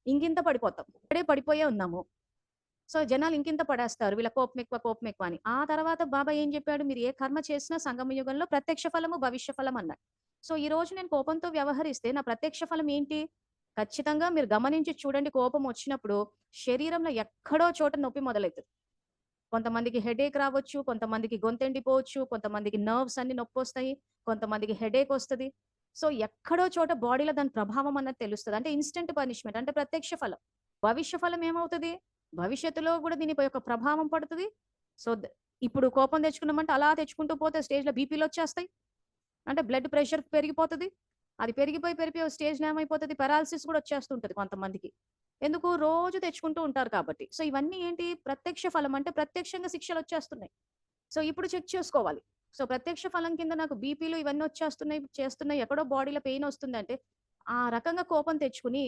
ఇంకింత పడిపోతాం. ఇక్కడే పడిపోయే ఉన్నాము. సో, జనాలు ఇంకింత పడేస్తారు. వీళ్ళ కోపమెక్కువ, కోపమెక్కువ అని. ఆ తర్వాత బాబా ఏం జెప్పాడు? మీరు ఏ కర్మ చేసినా సంగమ యుగంలో ప్రత్యక్ష ఫలము, భవిష్య ఫలం అన్నాడు. సో, ఈరోజు నేను కోపంతో వ్యవహరిస్తే నా ప్రత్యక్ష ఫలం ఏంటి? ఖచ్చితంగా మీరు గమనించి చూడండి కోపమొచ్చినప్పుడు శరీరంలో ఎక్కడో చోట నొప్పి మొదలైతది. కొంతమందికి హెడేక్ రావచ్చు, కొంతమందికి గొంతెండిపోవచ్చు, కొంతమందికి నర్వ్స్ అన్నీ నొప్పొస్తాయి, కొంతమందికి హెడేకొస్తది. సో, ఎక్కడో చోట బాడీలో దాని ప్రభావం అన్నది తెలుస్తది. అంటే ఇన్‌స్టంట్ పనిష్మెంట్ అంటే ప్రత్యక్ష ఫలం. భవిష్య ఫలం ఏమవుతది? భవిష్యత్తులో గూడా దీని యొక్క ప్రభావం పడుతది. సో, ఇప్పుడు కోపం తెచ్చుకున్నామంటే అలా తెచ్చుకుంటూ పోతే స్టేజ్‌లో బీపీలొచ్చేస్తాయి. అంటే బ్లడ్ ప్రెషర్ పెరిగిపోతది. అది పెరిగిపోయి ఓ స్టేజ్‌లో ఏమైపోతది పారాలిసిస్ గూడా వచ్చేస్తుంటది కొంతమందికి. ఎందుకు? రోజు తెచ్చుకుంటూ ఉంటారు కాబట్టి. సో, ఇవన్నీ ఏంటి? ప్రత్యక్ష ఫలం అంటే ప్రత్యక్షంగా శిక్షలొచ్చేస్తున్నాయి. సో, ఇప్పుడు చెక్ చేసుకోవాలి. సో, ప్రత్యక్ష ఫలం కింద నాకు బీపీలు ఇవన్నీ వచ్చేస్తున్నాయి, చేస్తున్నాయి. ఎక్కడో బాడీలో పెయినొస్తుందంటే, ఆ రకంగా కోపం తెచ్చుకొని